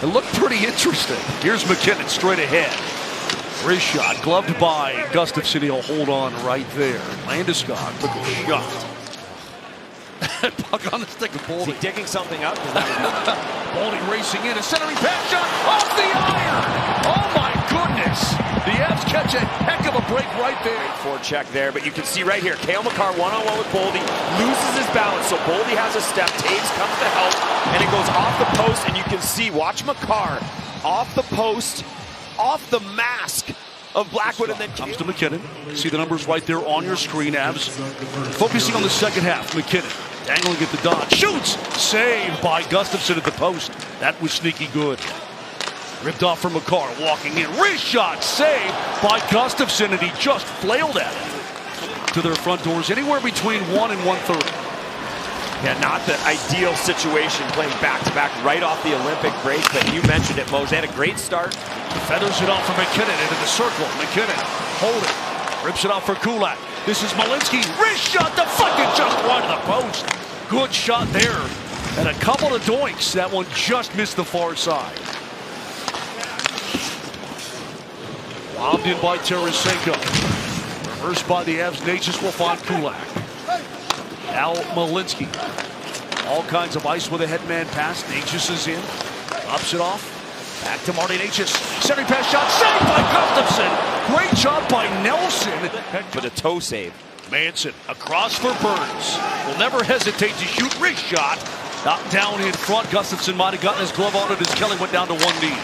It looked pretty interesting. Here's MacKinnon straight ahead. Wrist shot, gloved by Gustafsson. He'll hold on right there. Landeskog, quick shot. Puck on the stick of Boldy. Is he digging something up? Boldy racing in, a centering pass shot off the iron. Oh my goodness. The Avs catch a heck of a break right there. Forward check there, but you can see right here, Cale Makar one-on-one with Boldy, loses his balance, so Boldy has a step, Taves comes to help, and it goes off the post, and you can see, watch Makar, off the post, off the mask of Blackwood, and then comes to MacKinnon. See the numbers right there on your screen, Avs. Focusing on the second half, MacKinnon dangling at the dot, shoots, saved by Gustafsson at the post. That was sneaky good. Ripped off from Makar, walking in, wrist shot, saved by Gustafsson, and he just flailed at it to their front doors, anywhere between 1 and 1/3. Yeah, not the ideal situation, playing back-to-back right off the Olympic break, but you mentioned it, Moj. They had a great start. Feathers it off for MacKinnon into the circle. MacKinnon holding, rips it off for Kulak. This is Malinsky, wrist shot, deflected just wide of the post. Good shot there, and a couple of doinks. That one just missed the far side. Lobbed in by Tarasenko. Reversed by the Avs. Necas will find Kulak. Now Malinsky. All kinds of ice with a headman pass. Necas is in. Ups it off. Back to Marty Necas. Centering pass shot. Saved by Gustafsson. Great job by Nelson. With a toe save. Manson across for Burns. Will never hesitate to shoot. Wrist shot. Knocked down in front. Gustafsson might have gotten his glove on it as Kelly went down to one knee.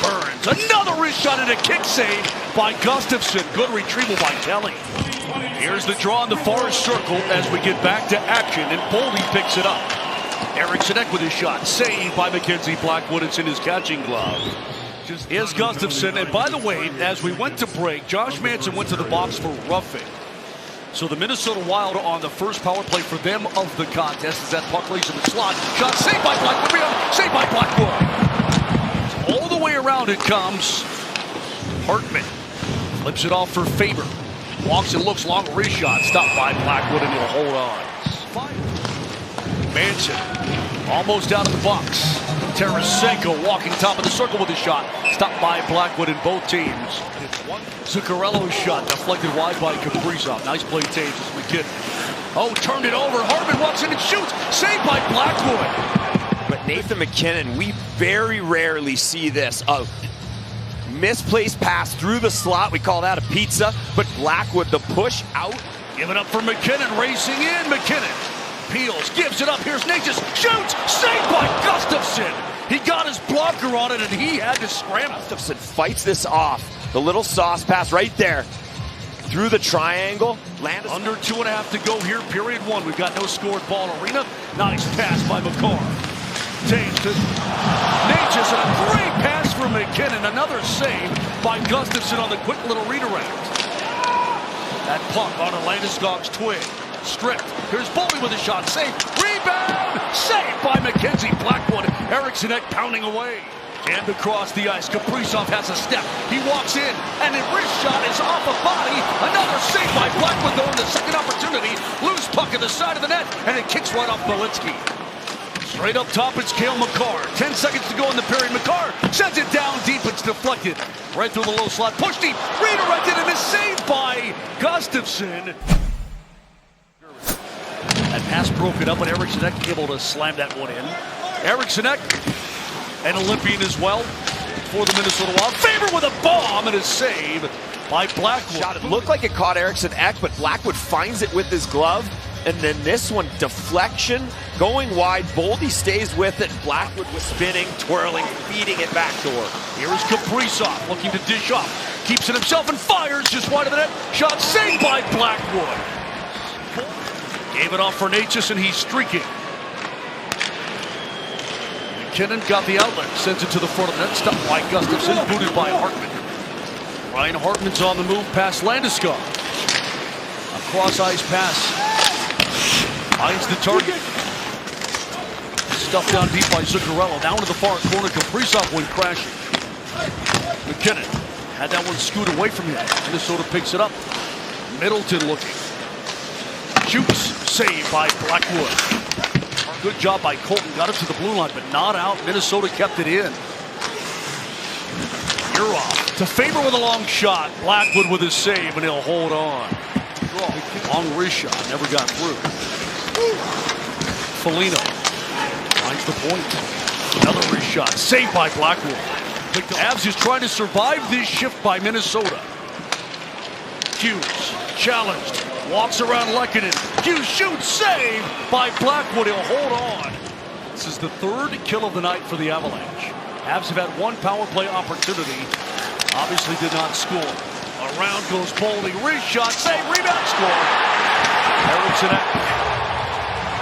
Burns, another wrist shot and a kick save by Gustafsson. Good retrieval by Kelly. Here's the draw in the far circle as we get back to action, and Boldy picks it up. Eriksson Ek with his shot, saved by Mackenzie Blackwood. It's in his catching glove. Here's Gustafsson, and by the way, as we went to break, Josh Manson went to the box for roughing. So the Minnesota Wild on the first power play for them of the contest as that puck lays in the slot. Shot saved by Blackwood, rebound, saved by Blackwood. All the way around it comes. Hartman flips it off for Faber. Walks and looks, long wrist shot. Stopped by Blackwood, and he'll hold on. Manson almost out of the box. Tarasenko walking top of the circle with a shot. Stopped by Blackwood in both teams. Zuccarello's shot deflected wide by Kaprizov. Nice play, Taves. MacKinnon. Oh, turned it over. Hartman walks in and shoots. Saved by Blackwood. But Nathan MacKinnon, we very rarely see this. A misplaced pass through the slot. We call that a pizza. But Blackwood, the push out. Give it up for MacKinnon, racing in. MacKinnon peels, gives it up. Here's Necas, shoots, saved by Gustafsson. He got his blocker on it, and he had to scramble. Gustafsson fights this off. The little sauce pass right there. Through the triangle. Under 2.5 to go here, period 1. We've got no scored ball arena. Nice pass by Makar. Taves to Necas, and a great pass from MacKinnon. Another save by Gustafsson on the quick little redirect. That puck on Landeskog's twig. Stripped. Here's Boldy with a shot. Save. Rebound. Saved by Mackenzie Blackwood. Eriksson Ek pounding away. And across the ice. Kaprizov has a step. He walks in, and the wrist shot is off a body. Another save by Blackwood, though, in the second opportunity. Loose puck at the side of the net, and it kicks right off Malinsky. Straight up top, it's Cale Makar. 10 seconds to go in the period. Makar sends it down deep. It's deflected. Right through the low slot. Push deep. Redirected, and is saved by Gustafsson. That pass broken up, but Eriksson Ek able to slam that one in. Eriksson Ek, an Olympian as well for the Minnesota Wild. Faber with a bomb, and a save by Blackwood. Shot, it looked like it caught Eriksson Ek, but Blackwood finds it with his glove. And then this one, deflection, going wide. Boldy stays with it. Blackwood was spinning, twirling, feeding it backdoor. Here is Kaprizov looking to dish off. Keeps it himself and fires just wide of the net. Shot saved by Blackwood. Gave it off for Necas, and he's streaking. MacKinnon got the outlet, sends it to the front of the net. Stopped by Gustafsson, booted by Hartman. Ryan Hartman's on the move past Landeskog. A cross-ice pass. Finds the target. Stuffed down deep by Zuccarello. Down to the far corner. Kaprizov went crashing. MacKinnon had that one scoot away from him. Minnesota picks it up. Middleton looking. Shoots. Saved by Blackwood. Good job by Colton. Got it to the blue line, but not out. Minnesota kept it in. You're off. To Faber with a long shot. Blackwood with his save, and he'll hold on. Long wrist shot. Never got through. Foligno finds the point. Another wrist shot. Saved by Blackwood. Avs is trying to survive this shift by Minnesota. Hughes challenged. Walks around Lehkonen. Hughes shoots. Save by Blackwood. He'll hold on. This is the third kill of the night for the Avalanche. Avs have had one power play opportunity. Obviously did not score. Around goes Boldy. Wrist shot. Save. Rebound. Score. Eriksson Ek.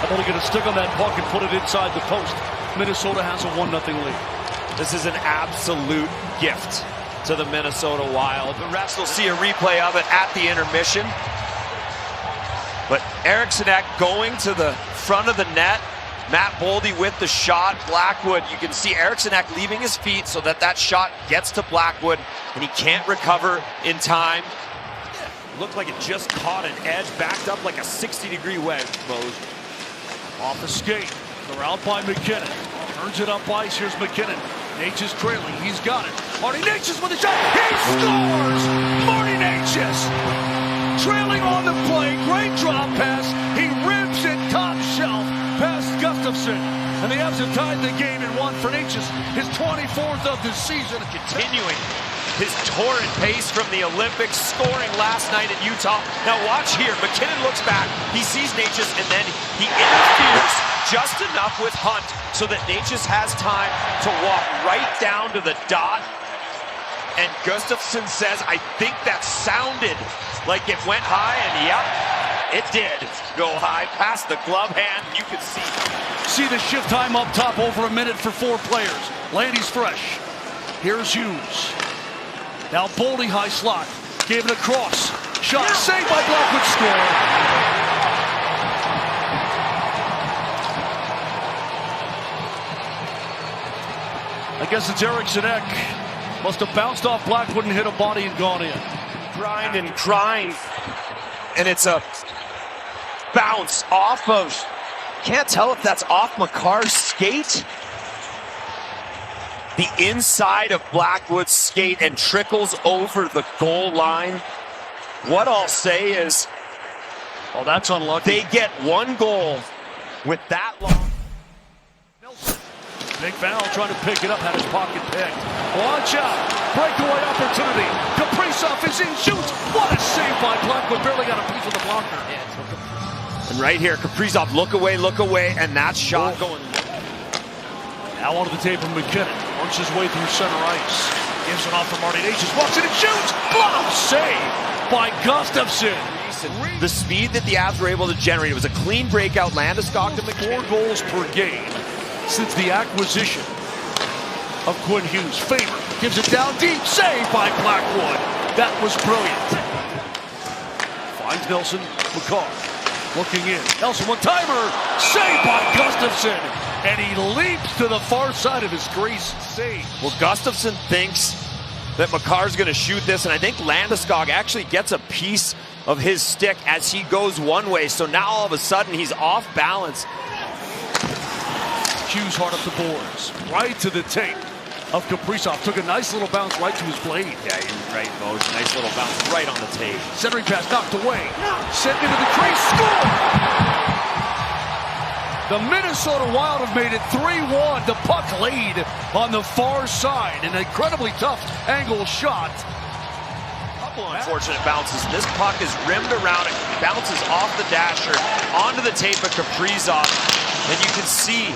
I'm only going to stick on that puck and put it inside the post. Minnesota has a 1-0 lead. This is an absolute gift to the Minnesota Wild. The refs will see a replay of it at the intermission. But Eriksson Ek going to the front of the net. Matt Boldy with the shot. Blackwood, you can see Eriksson Ek leaving his feet so that shot gets to Blackwood, and he can't recover in time. Looked like it just caught an edge, backed up like a 60-degree wedge, Mose. Off the skate. They're out by MacKinnon. Turns it up ice. Here's MacKinnon. Natchez trailing. He's got it. Marty Natchez with a shot. He scores! Marty Natchez trailing on the play. Great drop pass. He rips it top shelf past Gustafsson. And the Avs have tied the game and won for Natchez. His 24th of the season. Continuing his torrent pace from the Olympics, scoring last night in Utah. Now watch here. MacKinnon looks back. He sees Natchez, and then he interferes just enough with Hunt so that Natchez has time to walk right down to the dot. And Gustafsson says, I think that sounded like it went high, and yep, it did go high past the glove hand. You can see the shift time up top, over a minute for 4 players. Landy's fresh. Here's Hughes. Now Boldy high slot. Gave it across. Shot saved by Blackwood. Score. I guess it's Eriksson Ek. Must have bounced off Blackwood and hit a body and gone in. Grind and grind. And it's a bounce off of, can't tell if that's off Makar's skate. The inside of Blackwood's skate and trickles over the goal line. What I'll say is, oh, that's unlucky. They get 1 goal with that long. Nick Val trying to pick it up, had his pocket picked. Watch out! Breakaway opportunity. Kaprizov is in, shoots. What a save by Blackwood. Barely got a piece of the blocker. And right here, Kaprizov, look away, and that shot going. Now onto the tape of MacKinnon. Works his way through center ice. Gives it off to Marty Natchez. Walks in and shoots. Glove save by Gustafsson. The speed that the Avs were able to generate. It was a clean breakout. Landeskog to MacKinnon. 4 goals per game since the acquisition of Quinn Hughes. Faber gives it down deep. Save by Blackwood. That was brilliant. Finds Nelson. Makar looking in. Nelson one-timer. Saved by Gustafsson. And he leaps to the far side of his crease. Save. Well, Gustafsson thinks that Makar's going to shoot this, and I think Landeskog actually gets a piece of his stick as he goes one way. So now all of a sudden he's off balance. Hughes hard up the boards. Right to the tape of Kaprizov. Took a nice little bounce right to his blade. Yeah, you're right, Moj. Nice little bounce right on the tape. Centering pass knocked away. Sent into the crease. Score! The Minnesota Wild have made it 3-1. The puck lead on the far side. An incredibly tough angle shot. Couple unfortunate bounces. This puck is rimmed around. It bounces off the dasher onto the tape of Kaprizov. And you can see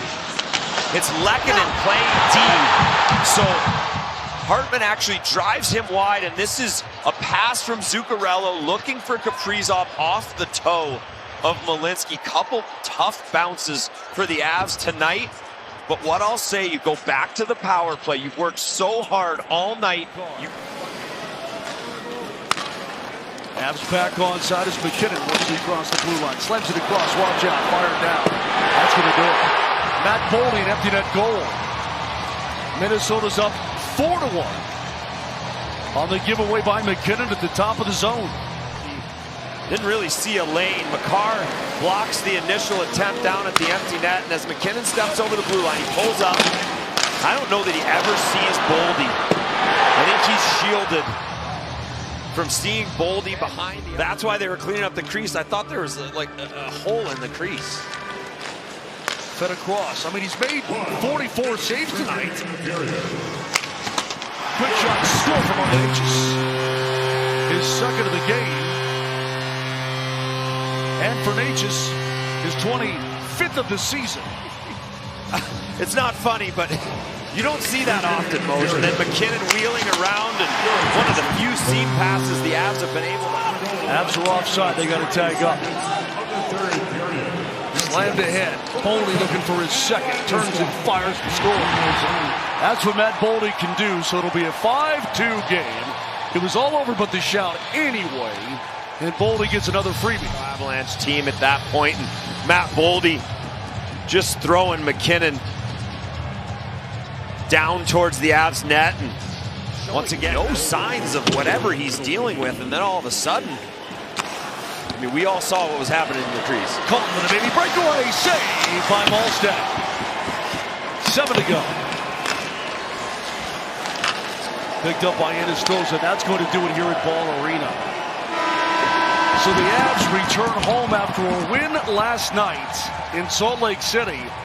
it's Lehkonen playing D. So Hartman actually drives him wide. And this is a pass from Zuccarello looking for Kaprizov off the toe of Malinsky. Couple tough bounces for the Avs tonight. But what I'll say, you go back to the power play. You've worked so hard all night. Avs back on side as MacKinnon works across the blue line. Slams it across. Watch out. Fired down. That's going to do it. Matt Boldy, an empty net goal. Minnesota's up 4-1 on the giveaway by MacKinnon at the top of the zone. Didn't really see a lane. Makar blocks the initial attempt down at the empty net, and as MacKinnon steps over the blue line, he pulls up. I don't know that he ever sees Boldy I think he's shielded from seeing Boldy behind him. That's why they were cleaning up the crease. I thought there was like a hole in the crease. Fed across. I mean, he's made 44 saves tonight. Quick shot still from Onechis. His second of the game. And for Onechis, his 25th of the season. It's not funny, but you don't see that often, Mose. And then McKinnon wheeling around, and one of the few seam passes the Avs have been able to. Avs are offside. They got to tag up. Slammed ahead. Boldy looking for his second. Turns and fires and scores. That's what Matt Boldy can do. So it'll be a 5-2 game. It was all over but the shout anyway. And Boldy gets another freebie. Avalanche team at that point, and Matt Boldy just throwing McKinnon down towards the Avs net, and once again, no signs of whatever he's dealing with, and then all of a sudden, I mean, we all saw what was happening in the crease. Colton with a baby breakaway, save by Malstead. 7 to go. Picked up by Anastroza. That's going to do it here at Ball Arena. So the Avs return home after a win last night in Salt Lake City.